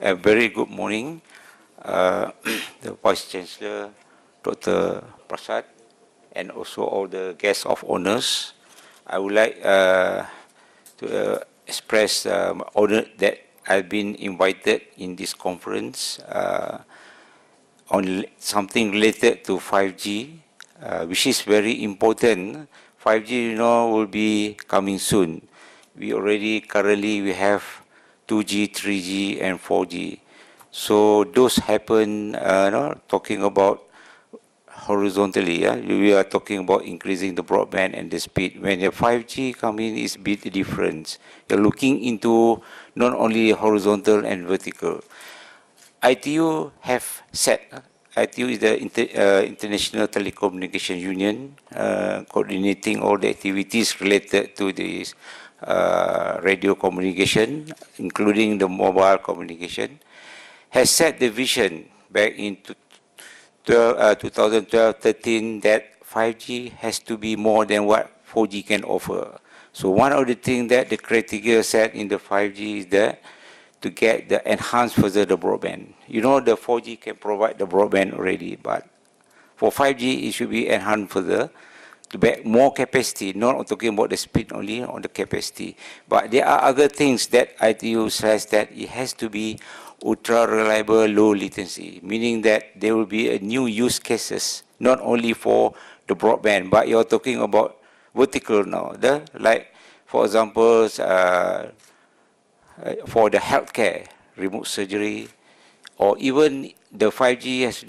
A very good morning, the Vice Chancellor, Dr. Prasad, and also all the guests of honors. I would like to express honor that I've been invited in this conference on something related to 5G, which is very important. 5G, will be coming soon. Currently we have 2G, 3G, and 4G. So those happen, talking about horizontally. We are talking about increasing the broadband and the speed. When the 5G come in, it's a bit different. You're looking into not only horizontal and vertical. ITU have set. ITU is the International Telecommunication Union, coordinating all the activities related to this radio communication, including the mobile communication, has set the vision back in 2012-13 that 5G has to be more than what 4G can offer. So one of the things that the criteria set in the 5G is that to get the enhanced further the broadband. The 4G can provide the broadband already, but for 5G it should be enhanced further to get more capacity, not talking about the speed only, on the capacity. But there are other things that ITU says that it has to be ultra reliable, low latency, meaning that there will be a new use cases, not only for the broadband, but you're talking about vertical now. Like, for example, for the healthcare, remote surgery, or even the 5G, as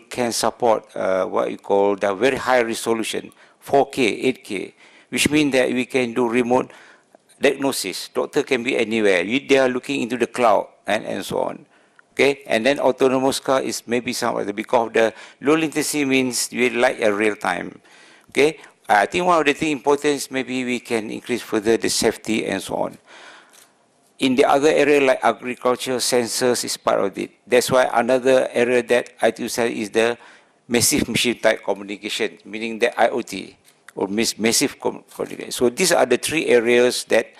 can support what you call the very high resolution, 4K, 8K, which means that we can do remote diagnosis. Doctor can be anywhere. They are looking into the cloud and so on. Okay, and then autonomous car is maybe somewhere because the low latency means you like a real time. Okay, I think one of the things important is maybe we can increase further the safety and so on. In the other area like agriculture, sensors is part of it. That's why another area that ITU said is the massive machine type communication, meaning the IoT or massive communication. So these are the three areas that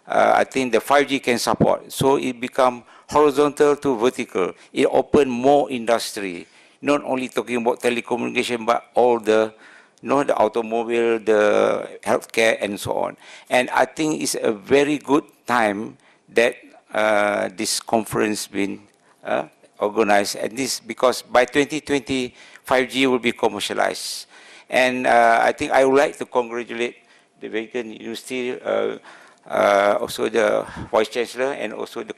I think the 5G can support. So it become horizontal to vertical. It open more industry, not only talking about telecommunication, but all the, the automobile, the healthcare, and so on. And I think it's a very good time that this conference been organized, and this because by 2020 5G will be commercialized. And I think I would like to congratulate the Vignan University, also the Vice Chancellor, and also the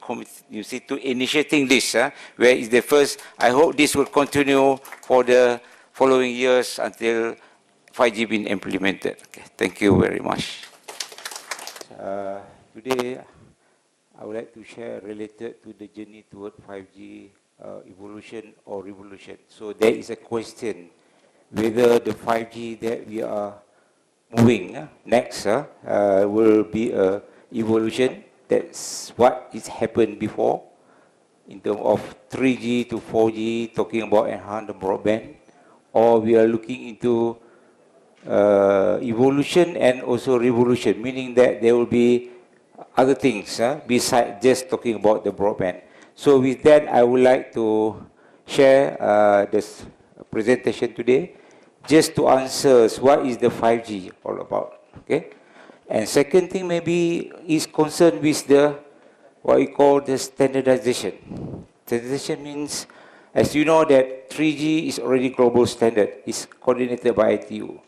University to initiating this, where is the first. I hope this will continue for the following years until 5G been implemented. Okay, thank you very much. Today, I would like to share related to the journey toward 5G evolution or revolution. So there is a question whether the 5G that we are moving next will be a evolution. That's what is happened before in terms of 3G to 4G, talking about enhanced broadband, or we are looking into evolution and also revolution, meaning that there will be other things besides just talking about the broadband. So with that, I would like to share this presentation today, just to answer what is the 5G all about. Okay, and second thing maybe is concerned with the what we call the standardization. Standardization means, as you know, that 3G is already global standard. It's coordinated by ITU.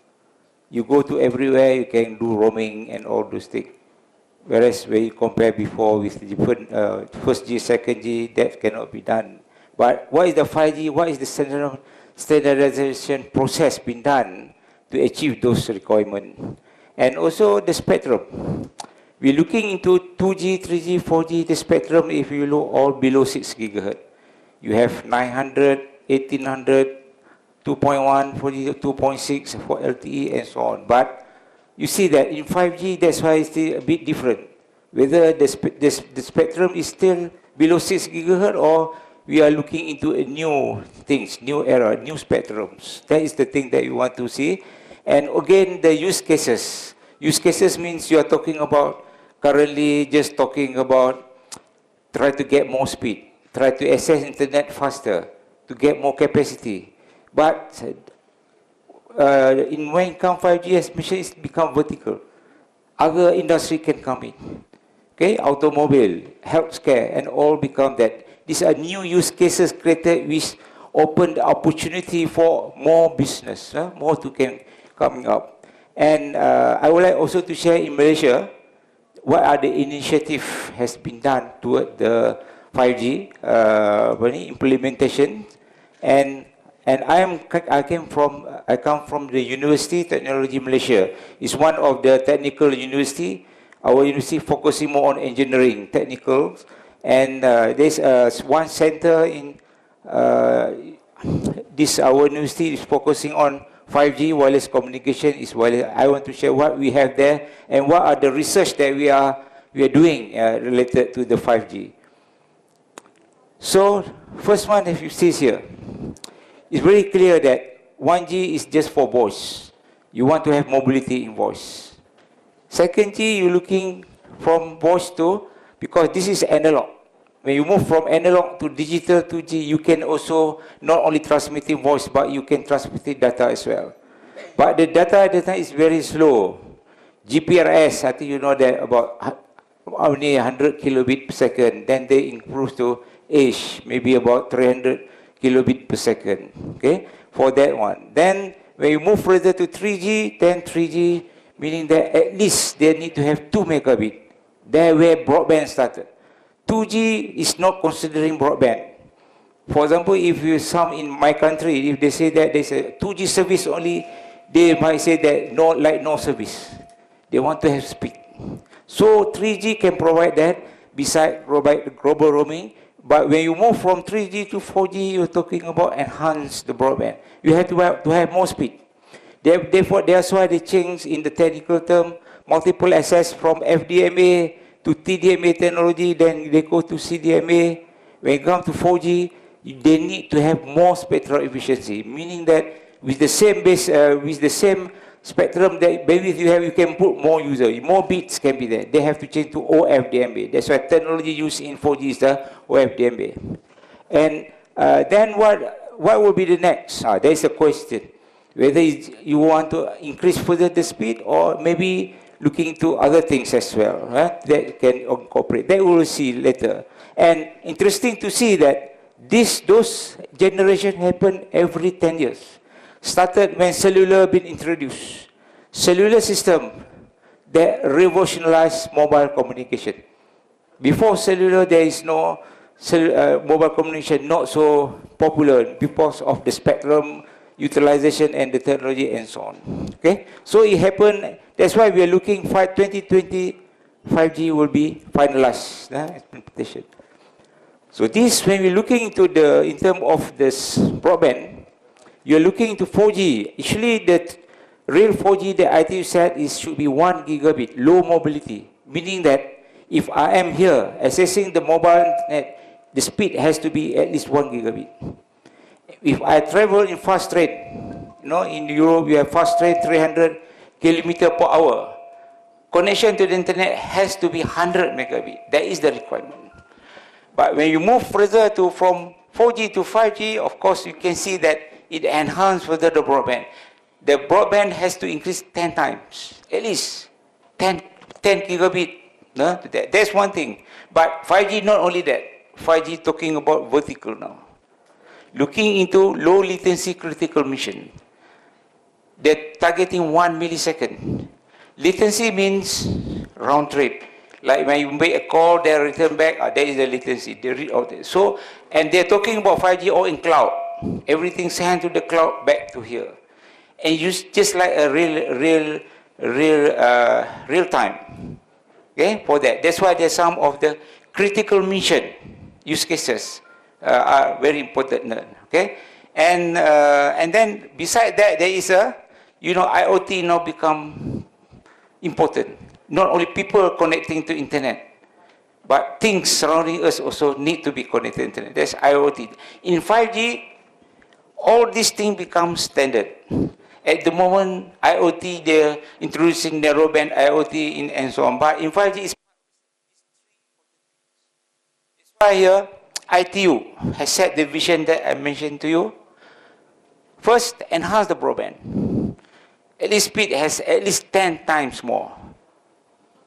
You go to everywhere, you can do roaming and all those things. Whereas when you compare before with the different first G, second G, that cannot be done. But what is the 5G? What is the standardization process been done to achieve those requirements? And also the spectrum. We're looking into 2G, 3G, 4G, the spectrum, if you look all below 6 gigahertz. You have 900, 1800, 2.1, 4G, 2.6 for LTE and so on. But you see that in 5G, that's why it's still a bit different. Whether the spectrum is still below 6 gigahertz or we are looking into a new things, new era, new spectrums. That is the thing that you want to see. And again, the use cases. Use cases means you are talking about currently just talking about try to get more speed, try to access internet faster, to get more capacity. But when it comes 5G, as mentioned, it's become vertical. Other industry can come in. Okay, automobile, healthcare, and all become that. These are new use cases created which open the opportunity for more business, more to coming up. And I would like also to share in Malaysia what are the initiative has been done toward the 5G implementation. And I come from the University Technology Malaysia. It's one of the technical university. Our university focusing more on engineering, technicals, and there's one center in this. Our university is focusing on 5G wireless communication. Is wireless. I want to share what we have there and what are the research that we are doing related to the 5G. So first one, if you see here. It's very clear that 1G is just for voice. You want to have mobility in voice. Second G, you're looking from voice to, because this is analog. When you move from analog to digital 2G, you can also not only transmitting voice, but you can transmit data as well. But the data is very slow. GPRS, I think you know that about only 100 kilobit per second. Then they improve to H, maybe about 300 kilobit per second, okay, for that one. Then when you move further to 3G, then 3G, meaning that at least they need to have 2 megabit. There where broadband started. 2G is not considering broadband. For example, if you some in my country, if they say that there's a 2G service only, they might say that no service. They want to have speed. So 3G can provide that, besides provide global roaming. But when you move from 3G to 4G, you're talking about enhance the broadband. You have to have more speed. Therefore, that's why they change in the technical term, multiple access from FDMA to TDMA technology, then they go to CDMA. When it comes to 4G, they need to have more spectral efficiency, meaning that with the same base, with the same spectrum that maybe you can put more users, more bits can be there. They have to change to OFDMA. That's why technology used in 4G is the OFDMA. And then what will be the next? There is a question. Whether you want to increase further the speed or maybe looking into other things as well, that can incorporate. That we will see later. And interesting to see that those generation happen every 10 years. Started when cellular been introduced. Cellular system that revolutionized mobile communication. Before cellular, there is no mobile communication not so popular because of the spectrum utilization and the technology and so on. Okay, so it happened. That's why we are looking 2020 5G will be finalized implementation. So this, when we're looking into in terms of this broadband, you're looking into 4G. Actually, the real 4G that ITU said should be 1 gigabit, low mobility, meaning that if I am here accessing the mobile internet, the speed has to be at least 1 gigabit. If I travel in fast train, in Europe you have fast train 300 kilometers per hour. Connection to the internet has to be 100 megabit. That is the requirement. But when you move further from 4G to 5G, of course you can see that it enhances further the broadband. The broadband has to increase 10 times, at least 10 gigabit. No? That's one thing. But 5G, not only that, 5G talking about vertical now. Looking into low latency critical mission. They're targeting 1 millisecond. Latency means round trip. Like when you make a call, they return back, there is the latency. They read out there. So, and they're talking about 5G all in cloud. Everything sent to the cloud back to here. And use just like a real time. Okay, for that. That's why there's some of the critical mission use cases are very important. Okay, and then beside that there is a, IoT now become important. Not only people connecting to internet, but things surrounding us also need to be connected to internet. That's IoT. In 5G, all these things become standard. At the moment, IoT, they're introducing narrowband IoT and so on. But in 5G, it's that's why here, ITU has set the vision that I mentioned to you. First, enhance the broadband. At least speed has at least 10 times more.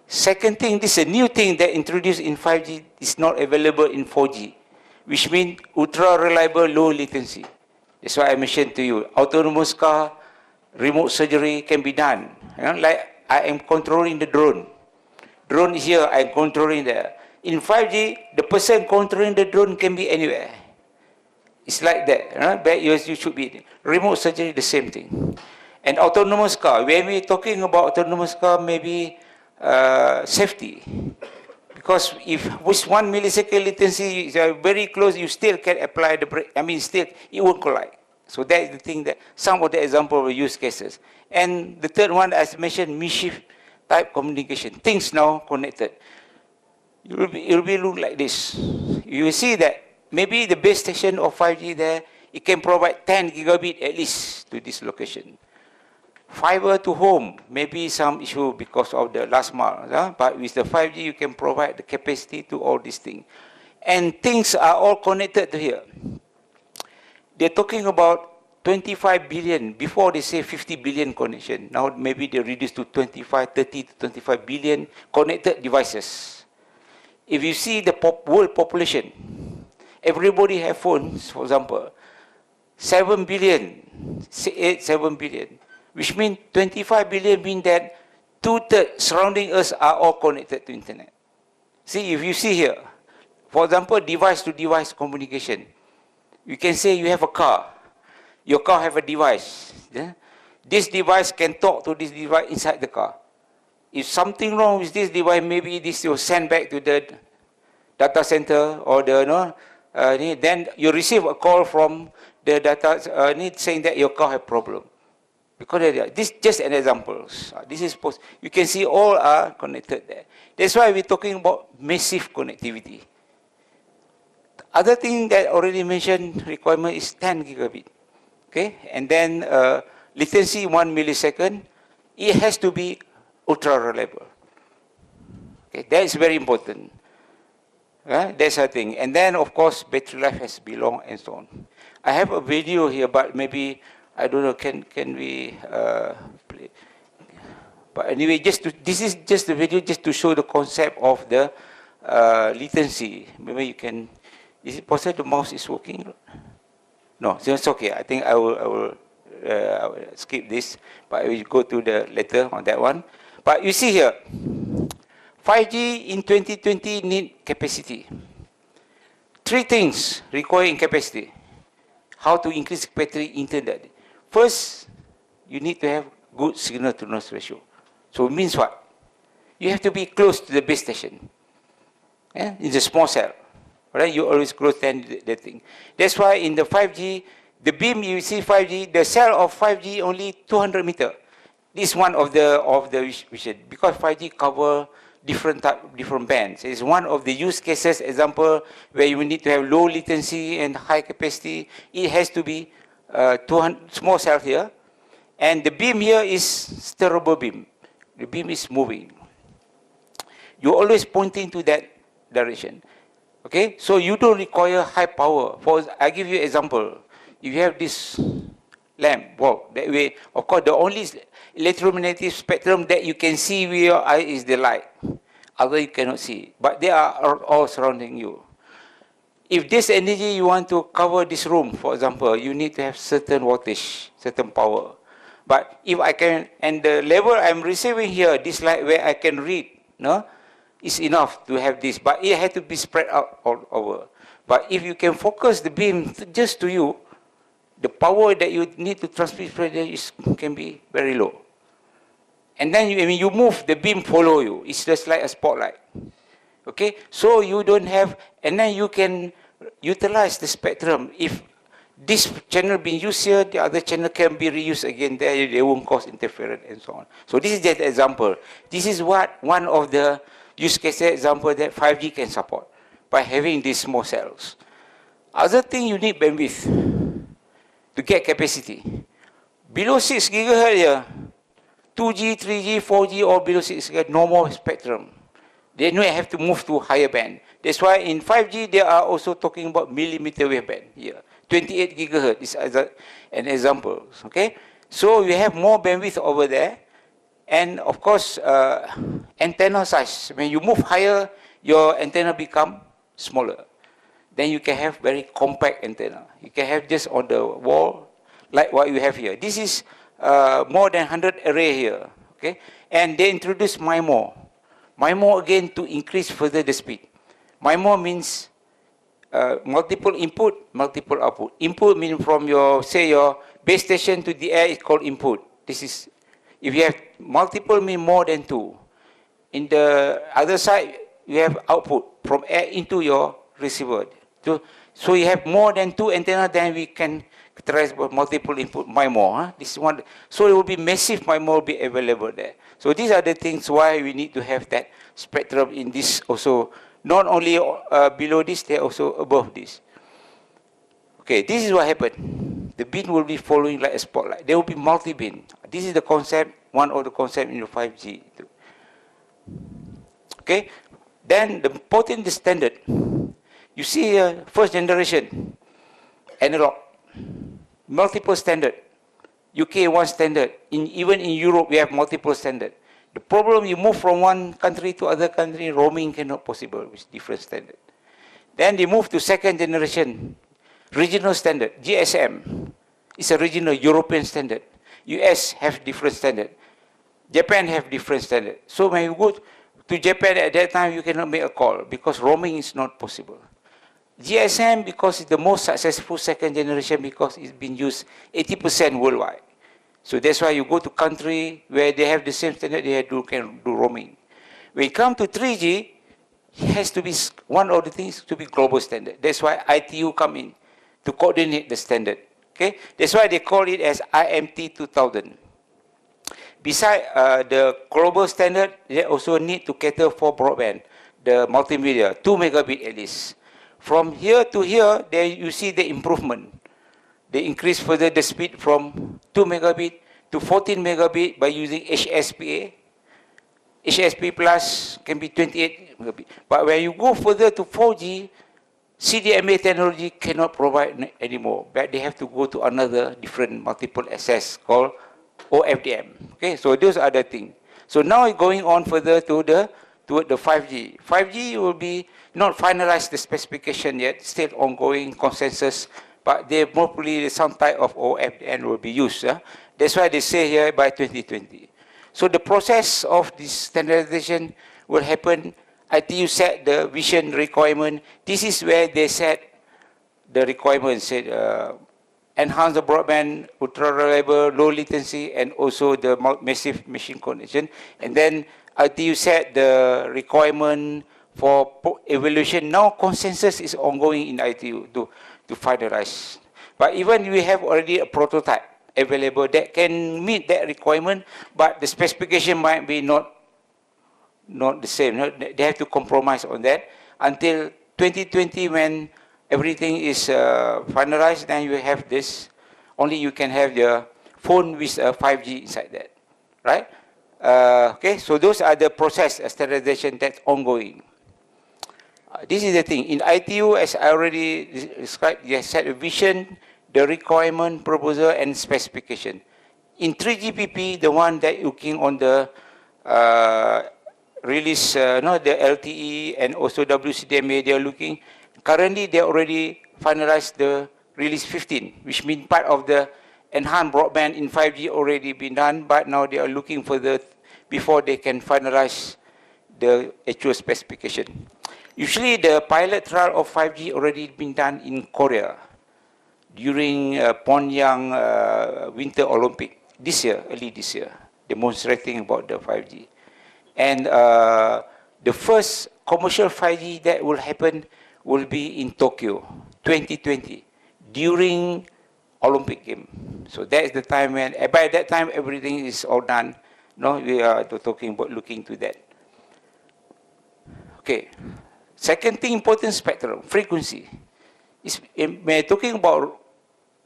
Second thing, this is a new thing that introduced in 5G, is not available in 4G, which means ultra reliable, low latency. That's why I mentioned to you, autonomous car, remote surgery can be done. Like I am controlling the drone. Drone is here, I am controlling there. In 5G, the person controlling the drone can be anywhere. It's like that. But you should be. Remote surgery, the same thing. And autonomous car, when we're talking about autonomous car, maybe safety. Because if with 1 millisecond latency, is very close, you still can apply the brake. Still, it won't collide. So that is the thing that some of the example of use cases. And the third one, as mentioned, mischief type communication. Things now connected. It will be look like this. You will see that maybe the base station of 5G there, it can provide 10 gigabit at least to this location. Fiber to home, maybe some issue because of the last mile. But with the 5G, you can provide the capacity to all these things. And things are all connected to here. They're talking about 25 billion. Before they say 50 billion connection. Now maybe they reduce to 30 to 25 billion connected devices. If you see the world population, everybody have phones, for example, 7 billion, 7 billion, which means 25 billion mean that 2/3 surrounding us are all connected to internet. See, if you see here, for example, device to device communication. You can say you have a car. Your car have a device. Yeah? This device can talk to this device inside the car. If something wrong with this device, maybe this will send back to the data center or then you receive a call from the data saying that your car have problem. Because this is just an example. This is you can see all are connected there. That's why we're talking about massive connectivity. Other thing that already mentioned requirement is 10 gigabit. Okay, and then latency 1 millisecond. It has to be ultra reliable. Okay, that is very important. That's a thing. And then of course battery life has to be long and so on. I have a video here, but maybe I don't know. Can we play? But anyway, this is just the video just to show the concept of the latency. Maybe you can. Is it possible the mouse is working? No, it's okay. I think I will skip this, but I will go to the later on that one. But you see here, 5G in 2020 need capacity. 3 things requiring capacity. How to increase battery internet. First, you need to have good signal to noise ratio. So it means what? You have to be close to the base station. It's a small cell. Right? You always close the thing. That's why in the 5G, the beam you see 5G, the cell of 5G only 200 meter. This is one of the vision, because 5G cover different bands. It's one of the use cases example where you need to have low latency and high capacity. It has to be 200 small cell here, and the beam here is steerable beam. The beam is moving. You're always pointing to that direction. Okay, so you don't require high power. I give you an example. If you have this lamp bulb. That way, of course, the only electromagnetic spectrum that you can see with your eye is the light. Other you cannot see, but they are all surrounding you. If this energy you want to cover this room, for example, you need to have certain voltage, certain power. But if I can, and the level I'm receiving here, this light where I can read, no, is enough to have this, but it has to be spread out all over. But if you can focus the beam just to you, the power that you need to transmit can be very low. And then when you move, the beam follow you. It's just like a spotlight. Okay, so you don't have, and then you can utilize the spectrum. If this channel being used here, the other channel can be reused again there, they won't cause interference and so on. So this is just an example. This is what one of the use case example that 5G can support by having these small cells. Other thing, you need bandwidth to get capacity. Below 6 gigahertz here, 2G, 3G, 4G, or below 6 gigahertz, no more spectrum. They know have to move to higher band. That's why in 5G, they are also talking about millimeter wave band here. 28 gigahertz is an example, okay? So you have more bandwidth over there. And of course, antenna size. When you move higher, your antenna become smaller. Then you can have very compact antenna. You can have just on the wall, like what you have here. This is more than 100 array here, okay? And they introduced MIMO. MIMO again to increase further the speed. MIMO means multiple input, multiple output. Input means from your, say your base station to the air is called input. This is, if you have multiple mean more than 2. In the other side, you have output from air into your receiver. So you have more than 2 antenna, then we can characterize multiple input MIMO. Huh? This one, so it will be massive MIMO will be available there. So these are the things why we need to have that spectrum in this also. Not only below this, they are also above this. Okay, this is what happened. The beam will be following like a spotlight. There will be multi-beam. This is the concept, one of the concepts in the 5G. Okay, then the important the standard. You see here, first generation, analog, multiple standard. UK one standard. Even in Europe, we have multiple standard. The problem, you move from one country to other country, roaming cannot possible with different standard. Then they move to second generation, regional standard, GSM. It's a regional European standard. US have different standard. Japan have different standard. So when you go to Japan at that time, you cannot make a call because roaming is not possible. GSM, because it's the most successful second generation because it's been used 80% worldwide. So that's why you go to country where they have the same standard, can do roaming. When you come to 3G, it has to be, one of the things to be global standard. That's why ITU come in to coordinate the standard. Okay? That's why they call it as IMT 2000. Besides the global standard, they also need to cater for broadband, the multimedia, 2 megabit at least. From here to here, there you see the improvement. They increase further the speed from 2 megabit to 14 megabit by using HSPA. HSP plus can be 28 megabit. But when you go further to 4G, CDMA technology cannot provide anymore. But they have to go to another different multiple access called OFDM. Okay, so those are the things. So now going on further to the 5G. 5G will be not finalized the specification yet, still ongoing consensus, but they probably some type of OFDM will be used. That's why they say here by 2020. So the process of this standardization will happen. ITU set the vision requirement. This is where they set the requirements, said enhance the broadband, ultra reliable, low latency, and also the massive machine connection. And then ITU set the requirement for evaluation. Now consensus is ongoing in ITU to finalize. But even we have already a prototype available that can meet that requirement, but the specification might be not the same. They have to compromise on that until 2020 when everything is finalized. Then you have this. Only you can have your phone with 5G inside that, right? Okay, so those are the process standardization that's ongoing. This is the thing. In ITU, as I already described, they set a vision, the requirement, proposal, and specification. In 3GPP, the one that looking on the release, no, the LTE and also WCDMA, they are looking. Currently, they already finalized the release 15, which means part of the enhanced broadband in 5G already been done, but now they are looking for the, before they can finalize the actual specification. Usually, the pilot trial of 5G already been done in Korea during Pyongyang Winter Olympic this year, early this year, demonstrating about the 5G. And the first commercial 5G that will happen will be in Tokyo, 2020, during Olympic game. So that is the time when, by that time, everything is all done. No, we are talking about looking to that. Okay. Second thing, important spectrum, frequency. When talking about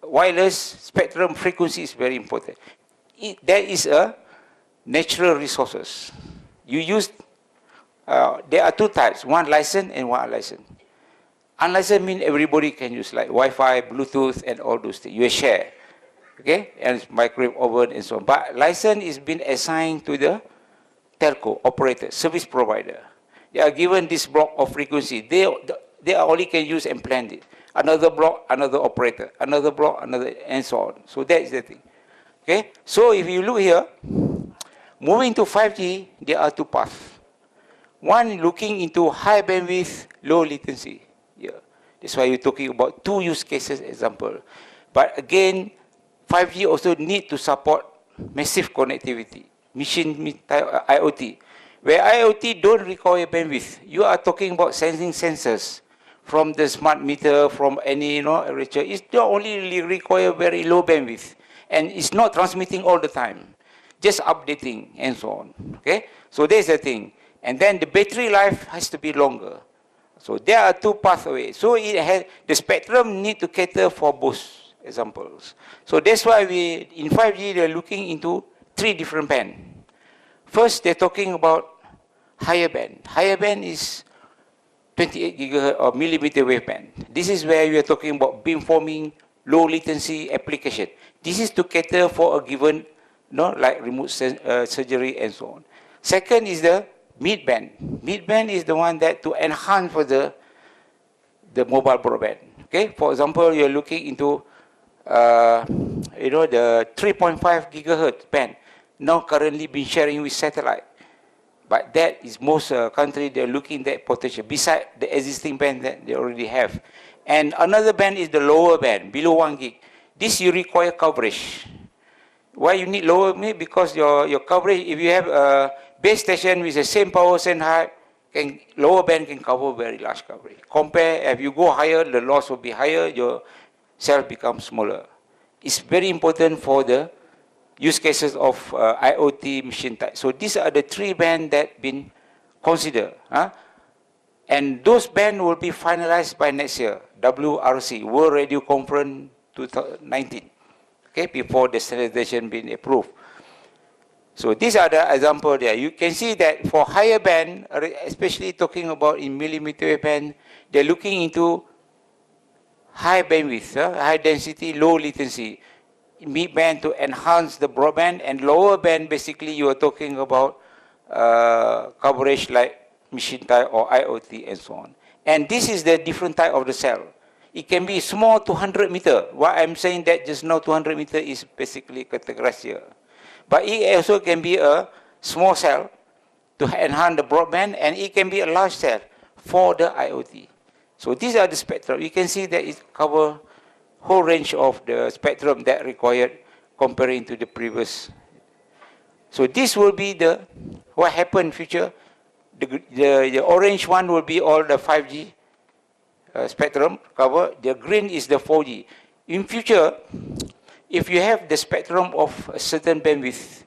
wireless, spectrum frequency is very important. There is a natural resources. You use, there are two types, one licensed and one unlicensed. Unlicensed means everybody can use, like Wi-Fi, Bluetooth, and all those things. You share, okay, and microwave oven and so on. But license is been assigned to the telco operator, service provider. They are given this block of frequency. They only can use and plan it. Another block, another operator. Another block, another, and so on. So that is the thing. Okay. So if you look here, moving to 5G, there are two paths. One looking into high bandwidth, low latency. Yeah. That's why you're talking about two use cases example. But again, 5G also need to support massive connectivity, machine IoT. Where IoT don't require bandwidth, you are talking about sensing sensors from the smart meter, from any, it's not only really require very low bandwidth, and it's not transmitting all the time, just updating and so on. Okay, so there's the thing, and then the battery life has to be longer. So there are two pathways. So it has, the spectrum need to cater for both examples. So that's why we in 5G they're looking into three different bands. First, they're talking about higher band. Higher band is 28 gigahertz or millimeter wave band. This is where we are talking about beamforming, low latency application. This is to cater for a given, like remote surgery and so on. Second is the mid band. Mid band is the one that to enhance for the mobile broadband. Okay, for example, you're looking into the 3.5 gigahertz band. Now currently being sharing with satellite. But that is most countries, they're looking at that potential, beside the existing band that they already have. And another band is the lower band, below 1 gig. This you require coverage. Why you need lower? Because your coverage, if you have a base station with the same power and height, lower band can cover very large coverage. Compare, if you go higher, the loss will be higher, your cell becomes smaller. It's very important for the use cases of IoT machine type. So these are the three bands that been considered. And those bands will be finalized by next year, WRC, World Radio Conference 2019, okay, before the standardization being approved. So these are the examples there. You can see that for higher band, especially talking about in millimeter wave band, they're looking into high bandwidth, high density, low latency. Mid band to enhance the broadband, and lower band basically you are talking about coverage like machine type or IoT and so on. And this is the different type of the cell. It can be small to 100 meter. What I'm saying that just now 200 meter is basically categorized here. But it also can be a small cell to enhance the broadband, and it can be a large cell for the IoT. So these are the spectrum. You can see that it covers whole range of the spectrum that required comparing to the previous. So this will be the what happened future. The orange one will be all the 5G spectrum cover. The green is the 4G. In future, if you have the spectrum of a certain bandwidth,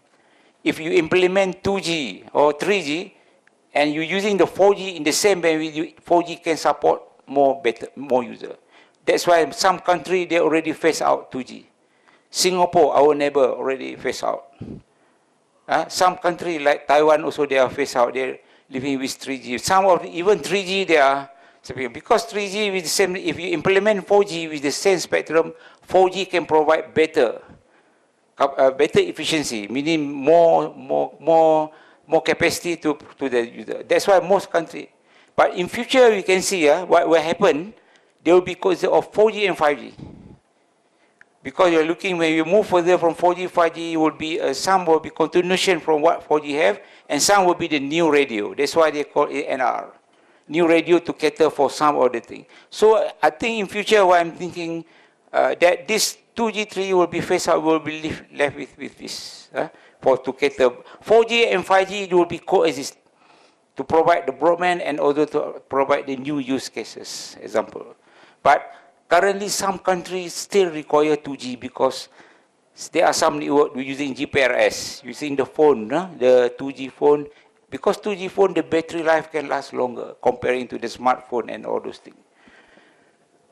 if you implement 2G or 3G, and you're using the 4G in the same bandwidth, 4G can support more user. That's why some country they already phase out 2G. Singapore, our neighbor, already phase out. Some country like Taiwan also they are phase out. They're living with 3G. Some of even 3G they are Because 3G with the same, if you implement 4G with the same spectrum, 4G can provide better efficiency, meaning more capacity to the user. That's why most countries. But in future, we can see what will happen. There will be concept of 4G and 5G. Because you're looking, when you move further from 4G, 5G will be, some will be continuation from what 4G have, and some will be the new radio. That's why they call it NR. New radio to cater for some other thing. So I think in future, what I'm thinking, that this 2G, 3G will be phased out, will be left with this, to cater. 4G and 5G will be coexist to provide the broadband and also to provide the new use cases, example. But currently, some countries still require 2G because there are some network using GPRS, using the phone, the 2G phone. Because 2G phone, the battery life can last longer comparing to the smartphone and all those things.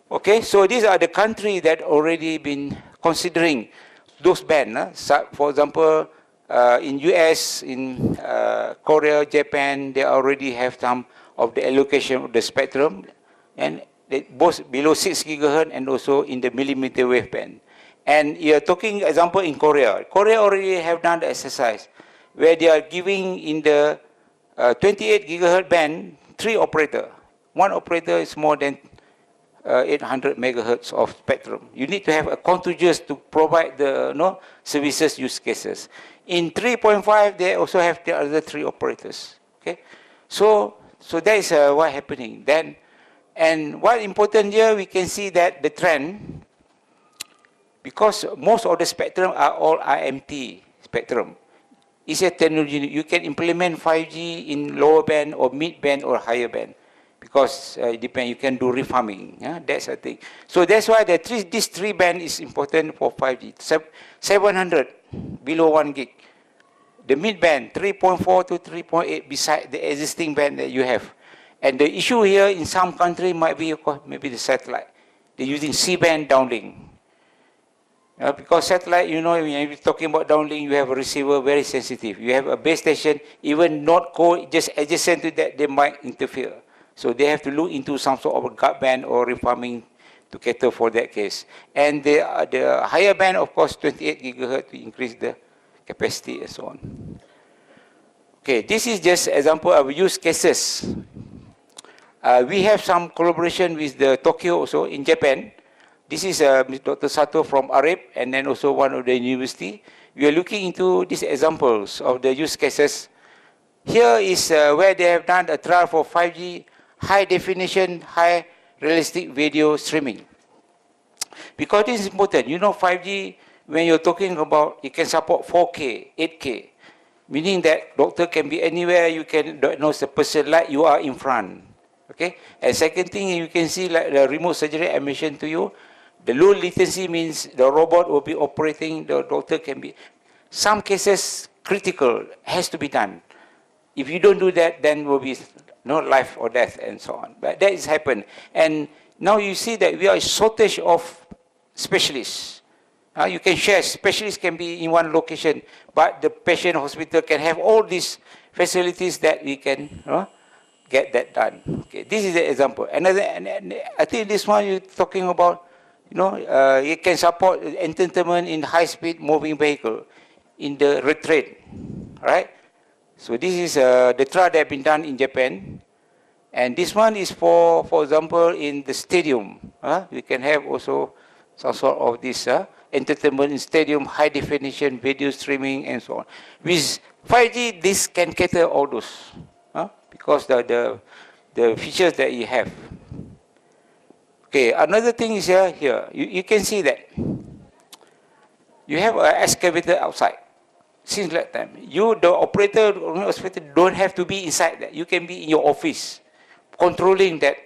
Okay, so these are the countries that already been considering those bands. For example, in US, in Korea, Japan, they already have some of the allocation of the spectrum, and both below 6 gigahertz and also in the millimeter wave band. And you're talking example in Korea. Korea already have done the exercise where they are giving in the 28 gigahertz band 3 operator. One operator is more than 800 megahertz of spectrum. You need to have a contiguous to provide the services use cases. In 3.5, they also have the other 3 operators. Okay, so that is what happening then. And what important here, we can see that the trend, because most of the spectrum are all IMT spectrum. It's a technology. You can implement 5G in lower band or mid band or higher band, because it depends. You can do refarming. That's the thing. So that's why this 3 band is important for 5G. 700 below 1 gig. The mid band 3.4 to 3.8 beside the existing band that you have. And the issue here in some countries might be maybe the satellite. They're using C-band downlink. Because satellite, when you're talking about downlink, you have a receiver very sensitive. You have a base station, even not just adjacent to that, they might interfere. So they have to look into some sort of a guard band or refarming to cater for that case. And the higher band, of course, 28 gigahertz to increase the capacity and so on. Okay, this is just example of use cases. We have some collaboration with the Tokyo also in Japan. This is Dr. Sato from ARIP and then also one of the university. We are looking into these examples of the use cases. Here is where they have done a trial for 5G, high definition, high realistic video streaming. Because this is important. 5G, when you're talking about, it can support 4K, 8K, meaning that doctor can be anywhere, you can diagnose the person like you are in front. Okay, and second thing, you can see like the remote surgery I mentioned to you, the low latency means the robot will be operating, the doctor can be, some cases critical, has to be done. If you don't do that, then will be no life or death and so on. But that is happened. And now you see that we are a shortage of specialists. You can share, specialists can be in one location, but the patient hospital can have all these facilities that we can get that done. Okay, this is the example. Another, and I think this one you're talking about, it can support entertainment in high-speed moving vehicle in the retreat, right? So this is the trial that have been done in Japan, and this one is for example, in the stadium. We can have also some sort of this entertainment in stadium, high definition video streaming, and so on. With 5G, this can cater all those. Because the features that you have. Okay, another thing is here. You can see that you have an excavator outside. Since that time, the operator, don't have to be inside that. You can be in your office, controlling that,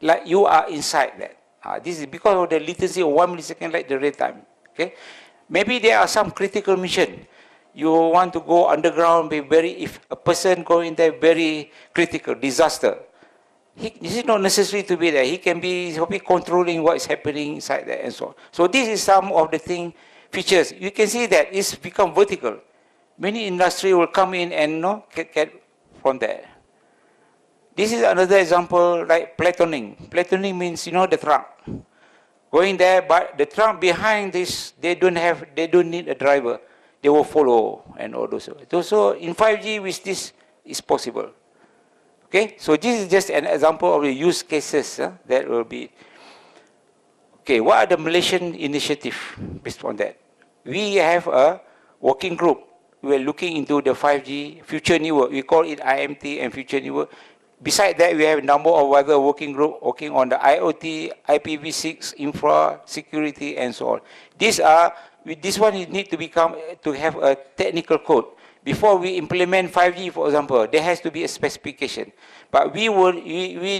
like you are inside that. This is because of the latency of 1 millisecond, like the real time. Okay, maybe there are some critical mission. You want to go underground, if a person going there, very critical, disaster. This is not necessary to be there. He can be controlling what is happening inside there and so on. So this is some of the features. You can see that it's become vertical. Many industry will come in and get from there. This is another example like platooning. Platooning means, you know, the truck going there, but the truck behind this, they don't need a driver. They will follow and all those. So in 5G, with this is possible. Okay, so this is just an example of the use cases that will be. Okay, what are the Malaysian initiative based on that? We have a working group. We're looking into the 5G future network. We call it IMT and future network. Besides that, we have a number of other working groups working on the IoT, IPv6, infra, security, and so on. This one need to have a technical code. Before we implement 5G, for example, there has to be a specification. But we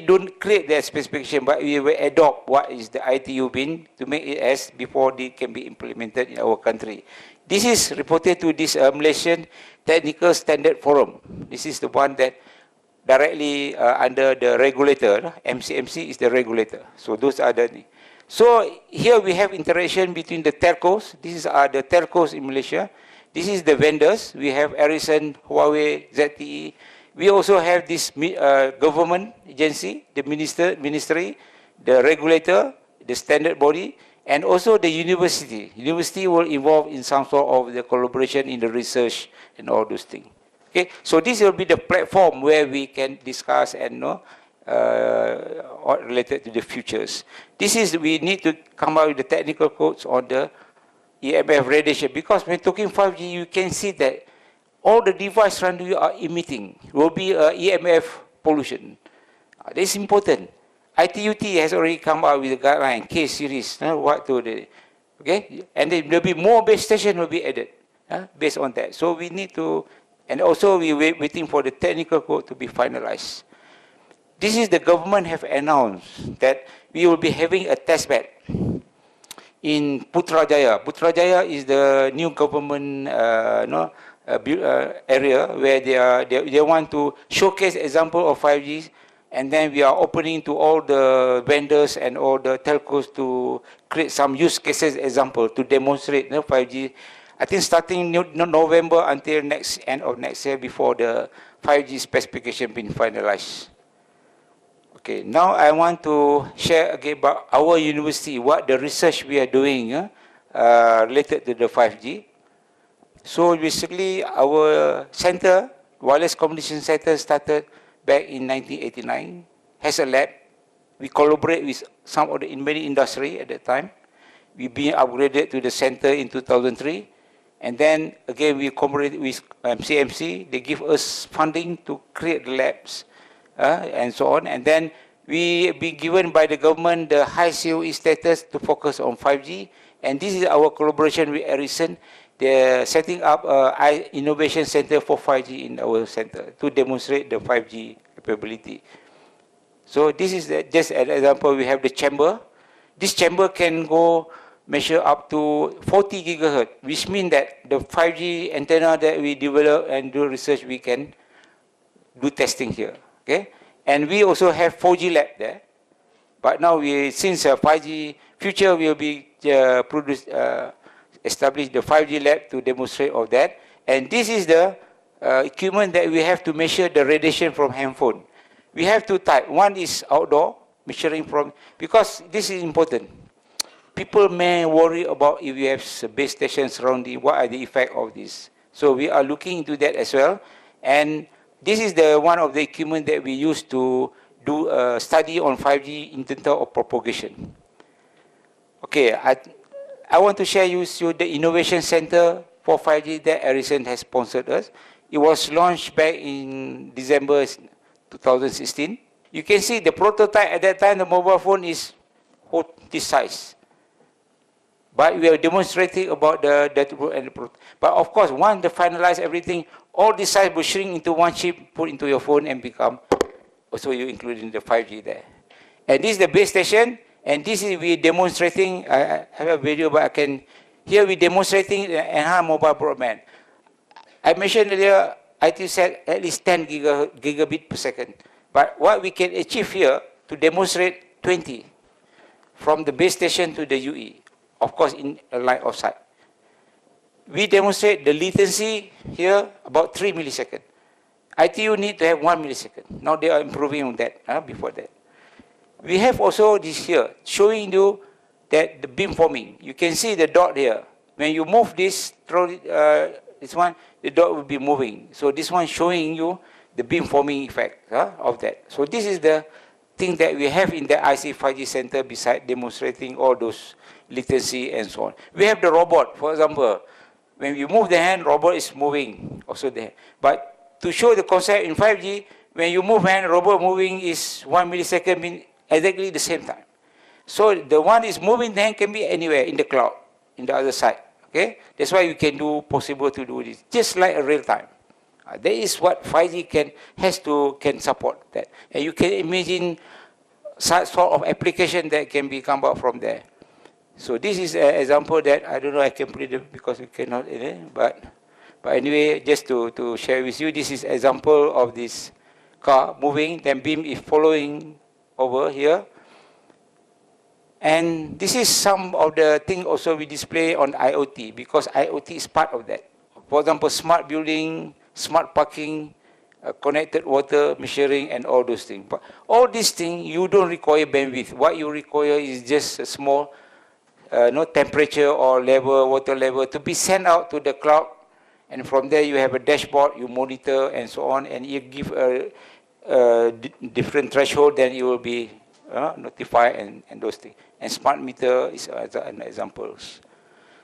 don't create that specification, but we will adopt what is the ITU bin to make it as before they can be implemented in our country. This is reported to this Malaysian Technical Standard Forum. This is the one that directly under the regulator. MCMC is the regulator. So those are the. So here we have interaction between the telcos. These are the telcos in Malaysia. This is the vendors. We have Ericsson, Huawei, ZTE. We also have this government agency, the ministry, the regulator, the standard body, and also the university. University will involve in some sort of the collaboration in the research and all those things. Okay, so this will be the platform where we can discuss and related to the futures. We need to come up with the technical codes on the EMF radiation, because when talking 5G, you can see that all the devices around you are emitting. Will be EMF pollution. This is important. ITUT has already come out with a guideline, K series, okay? And then there will be more base stations will be added based on that. So we need to, and also we waiting for the technical code to be finalized. This is the government have announced that we will be having a test bed in Putrajaya. Putrajaya is the new government area where they want to showcase example of 5G, and then we are opening to all the vendors and all the telcos to create some use cases example to demonstrate 5G. I think starting November until end of next year before the 5G specification being finalized. Okay, now I want to share again about our university, what the research we are doing related to the 5G. So basically, our center, Wireless Communication Center, started back in 1989, has a lab. We collaborate with some of the many industry at that time. We've been upgraded to the center in 2003. And then again, we collaborate with CMC. They give us funding to create the labs. And so on. And then we be given by the government the high COE status to focus on 5G. And this is our collaboration with Ericsson. They're setting up an innovation center for 5G in our center to demonstrate the 5G capability. So this is just an example. We have the chamber. This chamber can go measure up to 40 gigahertz, which means that the 5G antenna that we develop and do research, we can do testing here. Okay, and we also have 4G lab there, but now since 5G future will be establish the 5G lab to demonstrate all that, and this is the equipment that we have to measure the radiation from handphone. We have two types. One is outdoor measuring from, because this is important. People may worry about if you have a base station surrounding, what are the effects of this? So we are looking into that as well, and this is one of the equipment that we use to do a study on 5G in terms of propagation. Okay, I want to share with you the innovation center for 5G that Ericsson has sponsored us. It was launched back in December 2016. You can see the prototype at that time, the mobile phone is this size. But we are demonstrating about but of course, once they finalize everything, all this size will shrink into one chip, put into your phone, and become, also you including the 5G there. And this is the base station, and this is we demonstrating, I have a video, but here we demonstrating enhanced mobile broadband. I mentioned earlier, IT said at least 10 gigabit per second. But what we can achieve here, to demonstrate 20, from the base station to the UE. Of course, in a line of sight. We demonstrate the latency here about 3 milliseconds. ITU need to have 1 millisecond. Now they are improving on that, before that. We have also this here, showing you that the beam forming. You can see the dot here. When you move this, this one, the dot will be moving. So this one showing you the beam forming effect of that. So this is the thing that we have in the IC 5G center beside demonstrating all those latency and so on. We have the robot, for example. When you move the hand, robot is moving also there. But to show the concept in 5G, when you move hand, robot moving is 1 millisecond mean exactly the same time. So the one is moving the hand can be anywhere in the cloud, in the other side. Okay, that's why you can do possible to do this, just like a real time. That is what 5G can support that, and you can imagine such sort of application that can be come out from there. So this is an example that I don't know I can put it because we cannot, but anyway, just to share with you, this is example of this car moving, then beam is following over here. And this is some of the things also we display on IoT, because IoT is part of that. For example, smart building, smart parking, connected water measuring, and all those things. But all these things, you don't require bandwidth. What you require is just a small temperature or level, water level, to be sent out to the cloud. And from there, you have a dashboard, you monitor, and so on, and you give a different threshold, then you will be notified and those things. And smart meter is an example.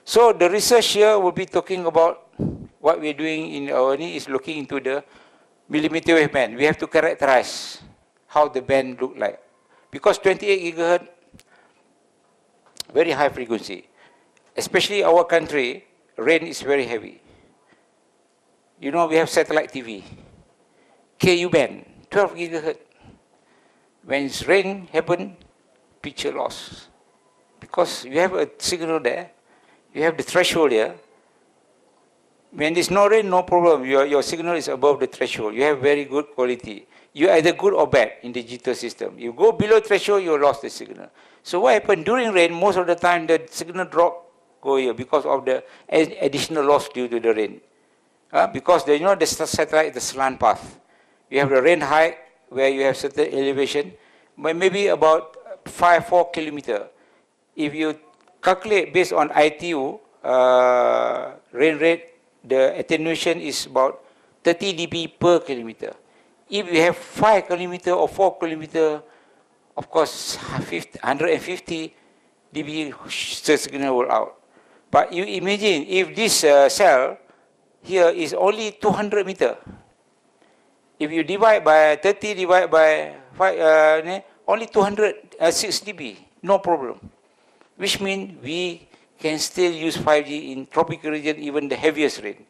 So the research here will be talking about what we're doing in our is looking into the millimeter wave band. We have to characterize how the band look like. Because 28 gigahertz, very high frequency. Especially our country, rain is very heavy. You know, we have satellite TV. KU band, 12 gigahertz. When it's rain happen, picture loss. Because you have a signal there, you have the threshold here. When there's no rain, no problem. Your signal is above the threshold. You have very good quality. You're either good or bad in the digital system. You go below threshold, you lost the signal. So what happened during rain, most of the time the signal drop go here because of the additional loss due to the rain. Because the satellite is the slant path. You have the rain height where you have certain elevation, but maybe about 4 kilometer. If you calculate based on ITU rain rate, the attenuation is about 30 dB per kilometer. If you have 5 kilometer or 4 kilometer, of course 150 dB signal will out. But you imagine if this cell here is only 200 meter. If you divide by 30, divide by 5, only 206 dB, no problem. Which means we can still use 5G in tropical region, even the heaviest rain.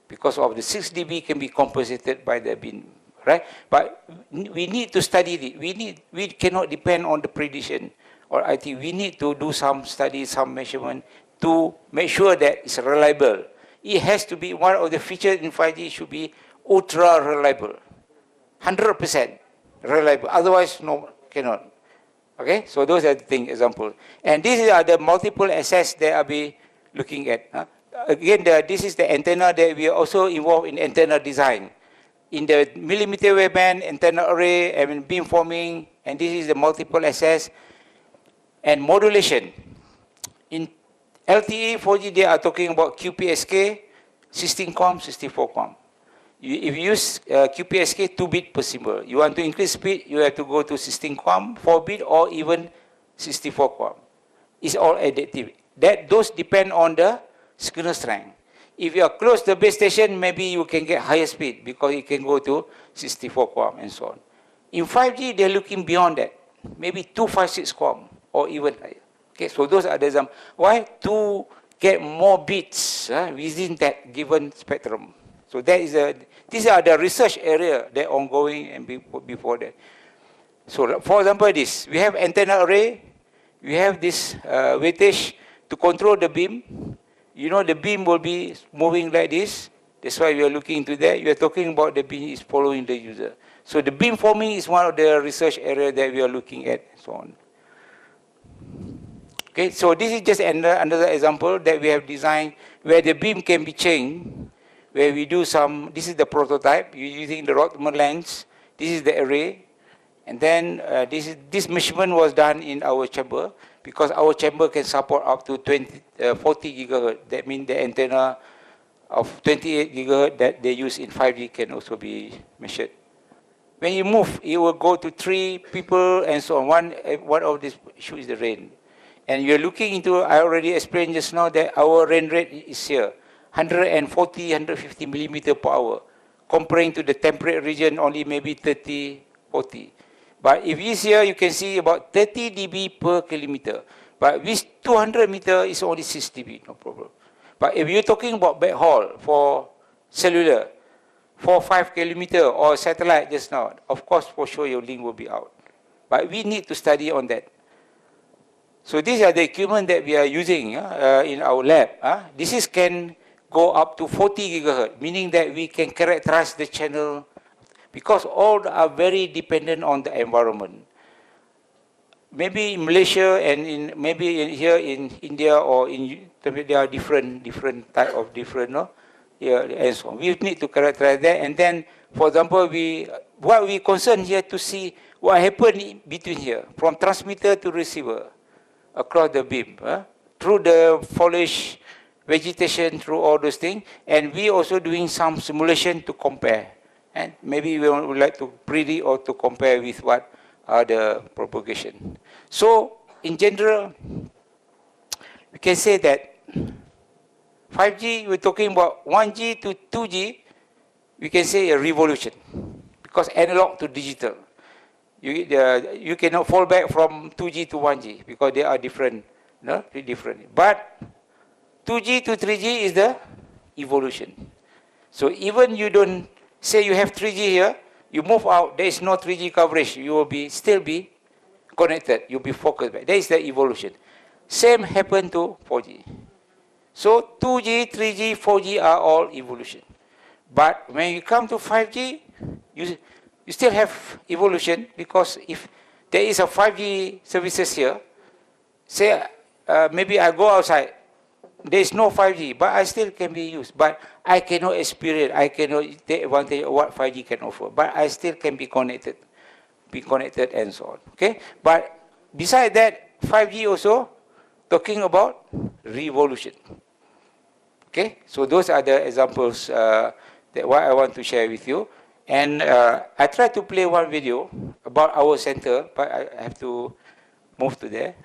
Because of the 6 dB can be compensated by the beam, right? But we need to study it. We cannot depend on the prediction or IT. We need to do some study, some measurement to make sure that it's reliable. It has to be one of the features in 5G should be ultra reliable, 100% reliable. Otherwise, no, cannot. Okay, so those are the thing example. And these are the multiple assets that I'll be looking at. Again, this is the antenna that we are also involved in antenna design. In the millimeter wave band, antenna array, and beam forming, and this is the multiple assets and modulation. In LTE 4G, they are talking about QPSK, 16 QAM, 64 QAM. If you use QPSK, 2-bit per symbol. You want to increase speed, you have to go to 16 QAM, 4-bit, or even 64 QAM. It's all adaptive. Those depend on the signal strength. If you are close to the base station, maybe you can get higher speed because you can go to 64 QAM and so on. In 5G, they're looking beyond that. Maybe 256 QAM or even higher. Okay, so those are the examples. Why? To get more bits within that given spectrum. So that is these are the research area that ongoing and before that. So for example, this, we have antenna array, we have this weightage to control the beam. You know the beam will be moving like this. That's why we are looking into that. We are talking about the beam is following the user. So the beam forming is one of the research areas that we are looking at and so on. Okay, so this is just another example that we have designed where the beam can be changed where we do some, this is the prototype, using the Rothman lens, this is the array, and then this measurement was done in our chamber, because our chamber can support up to 40 gigahertz. That means the antenna of 28 gigahertz that they use in 5G can also be measured. When you move, it will go to 3 people and so on. One of these shows the rain. And you're looking into, I already explained just now that our rain rate is here, 140, 150 millimeter per hour, comparing to the temperate region only maybe 30, 40. But if it's here, you can see about 30 dB per kilometer. But with 200 meter, it's only 6 dB, no problem. But if you're talking about backhaul for cellular, 4-5 kilometer or satellite just now, of course, for sure, your link will be out. But we need to study on that. So these are the equipment that we are using in our lab. This can go up to 40 gigahertz, meaning that we can characterize the channel, because all are very dependent on the environment. Maybe in Malaysia and here in India or in, there are different type of no? Yeah, and so on. We need to characterize that, and then, for example, what we concern here to see what happened between here, from transmitter to receiver, across the beam, through the foliage, vegetation, through all those things, and we also doing some simulation to compare, and maybe we would like to predict or to compare with what are the propagation. So, in general, we can say that 5G, we're talking about 1G to 2G, we can say a revolution, because analog to digital. You cannot fall back from 2G to 1G, because they are different, different. But 2G to 3G is the evolution. So even you don't say you have 3G here, you move out, there is no 3G coverage, you will still be connected, you'll be focused back. That is the evolution. Same happened to 4G. So 2G, 3G, 4G are all evolution. But when you come to 5G, you still have evolution, because if there is a 5G services here, say maybe I go outside, there is no 5G, but I still can be used. But I cannot experience, I cannot take advantage of what 5G can offer. But I still can be connected and so on. Okay. But besides that, 5G also talking about revolution. Okay. So those are the examples that what I want to share with you. And I tried to play one video about our center, but I have to move to there.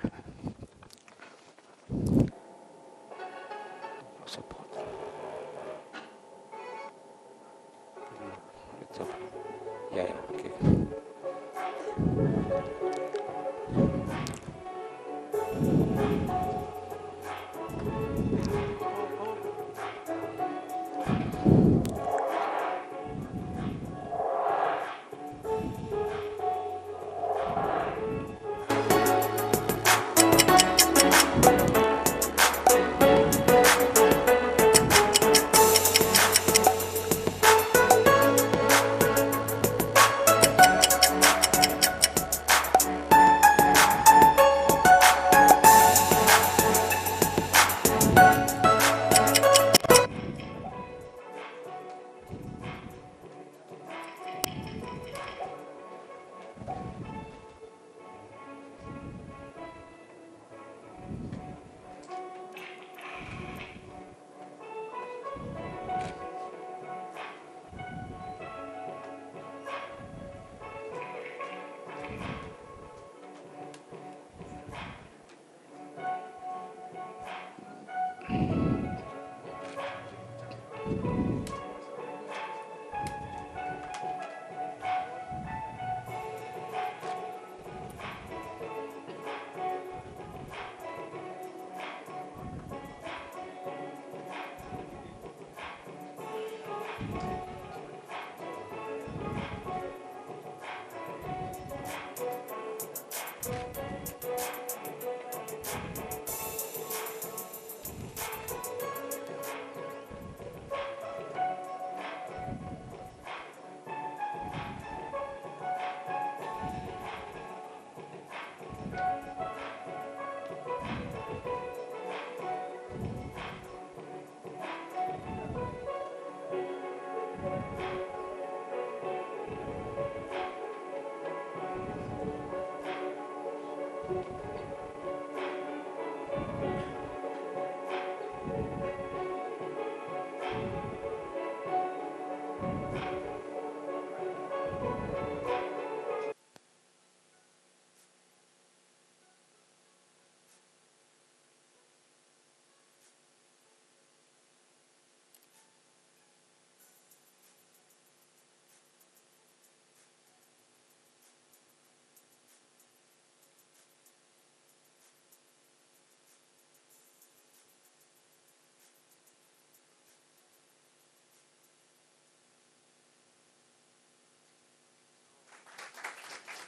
Support. Yeah, okay.